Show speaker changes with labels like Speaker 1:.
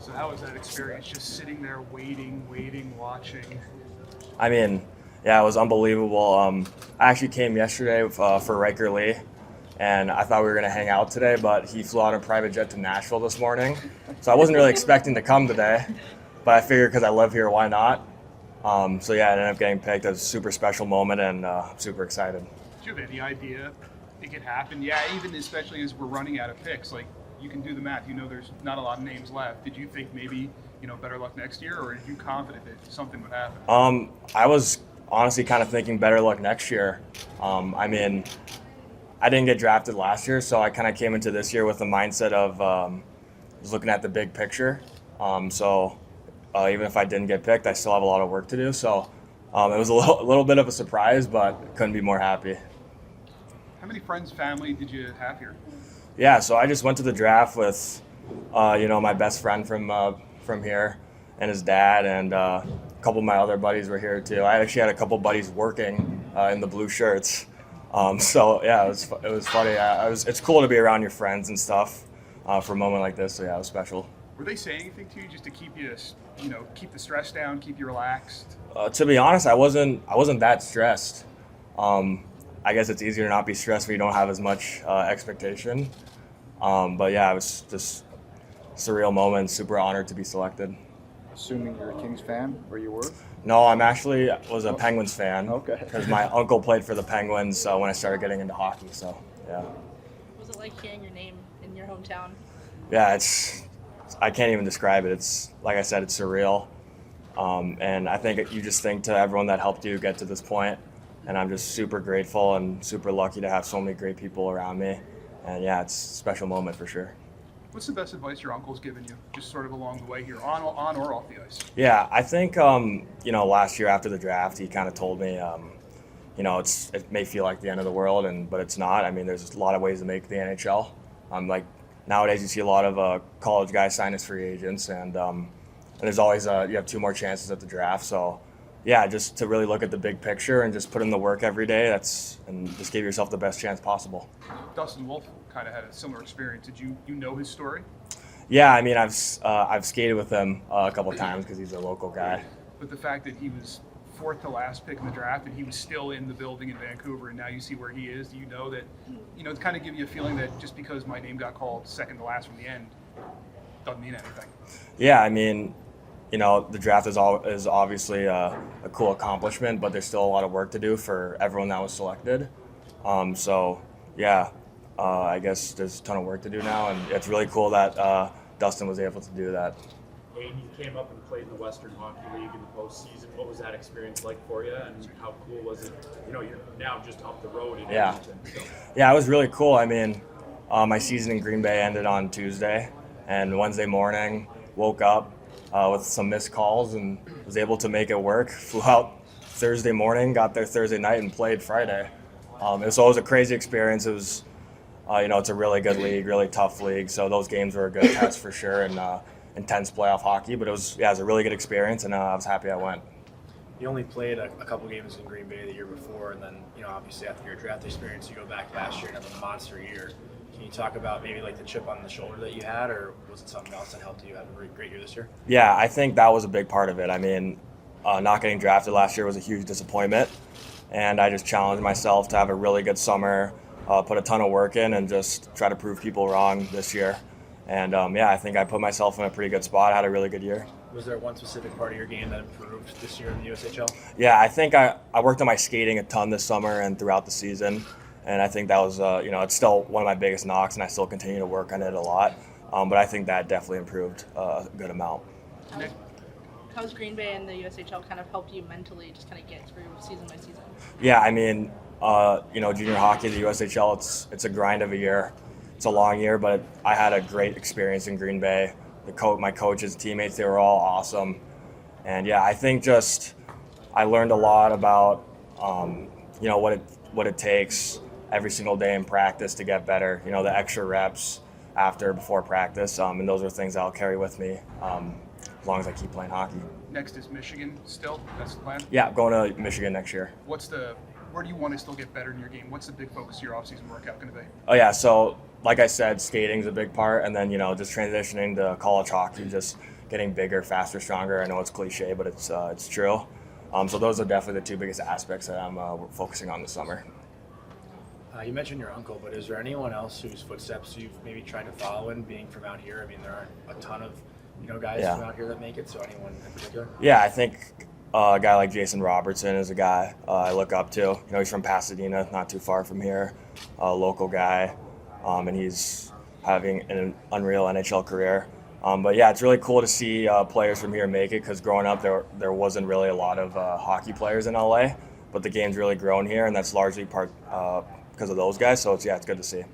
Speaker 1: So how was that experience, just sitting there waiting, watching?
Speaker 2: I mean, yeah, it was unbelievable. I actually came yesterday for Riker Lee, and I thought we were going to hang out today, but he flew on a private jet to Nashville this morning. So I wasn't really expecting to come today, but I figured because I live here, why not? So yeah, I ended up getting picked. It was a super special moment, and I'm super excited.
Speaker 1: Do you have any idea it could happen? Yeah, even especially as we're running out of picks, like you can do the math. You know there's not a lot of names left. Did you think maybe, better luck next year, or are you confident that something would happen?
Speaker 2: I was honestly kind of thinking better luck next year. I mean, I didn't get drafted last year, so I kind of came into this year with the mindset of was looking at the big picture. So even if I didn't get picked, I still have a lot of work to do. So it was a little bit of a surprise, but couldn't be more happy.
Speaker 1: How many friends, family did you have here?
Speaker 2: Yeah, so I just went to the draft with, my best friend from here and his dad, and a couple of my other buddies were here too. I actually had a couple buddies working in the blue shirts. So yeah, it was funny. It's cool to be around your friends and stuff for a moment like this. So yeah, it was special.
Speaker 1: Were they saying anything to you just to keep you, keep the stress down, keep you relaxed?
Speaker 2: To be honest, I wasn't that stressed. I guess it's easier to not be stressed when you don't have as much expectation. But yeah, it was just a surreal moment. Super honored to be selected.
Speaker 3: Assuming you're a Kings fan, or you were?
Speaker 2: No, I'm actually was a Penguins fan.
Speaker 3: Okay.
Speaker 2: Because my uncle played for the Penguins when I started getting into hockey. So yeah.
Speaker 4: What was it like hearing your name in your hometown?
Speaker 2: Yeah, I can't even describe it. It's like I said, it's surreal. And I think you just think to everyone that helped you get to this point. And I'm just super grateful and super lucky to have so many great people around me. And yeah, it's a special moment for sure.
Speaker 1: What's the best advice your uncle's given you, just sort of along the way here, on or off the ice?
Speaker 2: Yeah, I think, last year after the draft, he kind of told me, it may feel like the end of the world, but it's not. I mean, there's a lot of ways to make the NHL. Nowadays you see a lot of college guys sign as free agents, and there's always, you have 2 more chances at the draft. So yeah, just to really look at the big picture and just put in the work every day. And just give yourself the best chance possible.
Speaker 1: Dustin Wolf kind of had a similar experience. Did you know his story?
Speaker 2: Yeah, I mean, I've skated with him a couple of times because he's a local guy.
Speaker 1: But the fact that he was 4th to last pick in the draft and he was still in the building in Vancouver, and now you see where he is, do you know that, it's kind of give you a feeling that just because my name got called 2nd to last from the end doesn't mean anything?
Speaker 2: Yeah, I mean, the draft is obviously a cool accomplishment, but there's still a lot of work to do for everyone that was selected. So yeah, I guess there's a ton of work to do now, and it's really cool that Dustin was able to do that.
Speaker 5: Aidan, you came up and played in the Western Hockey League in the postseason. What was that experience like for you, and how cool was it? You're now just up the road in Edmonton. So.
Speaker 2: Yeah, it was really cool. I mean, my season in Green Bay ended on Tuesday, and Wednesday morning woke up with some missed calls and was able to make it work. Flew out Thursday morning, got there Thursday night, and played Friday. So it was a crazy experience. It was, it's a really good league, really tough league. So those games were a good test for sure, and intense playoff hockey. But it was a really good experience, and I was happy I went.
Speaker 6: You only played a couple games in Green Bay the year before, and then obviously after your draft experience, you go back last year and have a monster year. Can you talk about maybe like the chip on the shoulder that you had, or was it something else that helped you have a great year this year?
Speaker 2: Yeah, I think that was a big part of it. I mean, not getting drafted last year was a huge disappointment, and I just challenged myself to have a really good summer, put a ton of work in, and just try to prove people wrong this year. And I think I put myself in a pretty good spot. I had a really good year.
Speaker 6: Was there one specific part of your game that improved this year in the USHL?
Speaker 2: Yeah, I think I worked on my skating a ton this summer and throughout the season. And I think that was, it's still one of my biggest knocks, and I still continue to work on it a lot. But I think that definitely improved a good amount.
Speaker 4: How's Green Bay and the USHL kind of helped you mentally just kind of get through season by season?
Speaker 2: Yeah, I mean, junior hockey, the USHL, it's a grind of a year. It's a long year, but I had a great experience in Green Bay. My coaches, teammates, they were all awesome. And yeah, I think just I learned a lot about, what it takes every single day in practice to get better, the extra reps before practice. And those are things I'll carry with me as long as I keep playing hockey.
Speaker 1: Next is Michigan still? That's the plan?
Speaker 2: Yeah, going to Michigan next year.
Speaker 1: What's the where do you want to still get better in your game? What's the big focus of your offseason workout going to be?
Speaker 2: Oh yeah, so like I said, skating's a big part, and then just transitioning to college hockey, just getting bigger, faster, stronger. I know it's cliche, but it's true. So those are definitely the two biggest aspects that I'm focusing on this summer.
Speaker 6: You mentioned your uncle, but is there anyone else whose footsteps you've maybe tried to follow in being from out here? I mean, there aren't a ton of guys
Speaker 2: Yeah.
Speaker 6: from out here that make it. So anyone in particular?
Speaker 2: Yeah, I think a guy like Jason Robertson is a guy I look up to. He's from Pasadena, not too far from here, a local guy, and he's having an unreal NHL career. But yeah, it's really cool to see players from here make it, because growing up there wasn't really a lot of hockey players in LA, but the game's really grown here, and that's largely because of those guys. So it's good to see.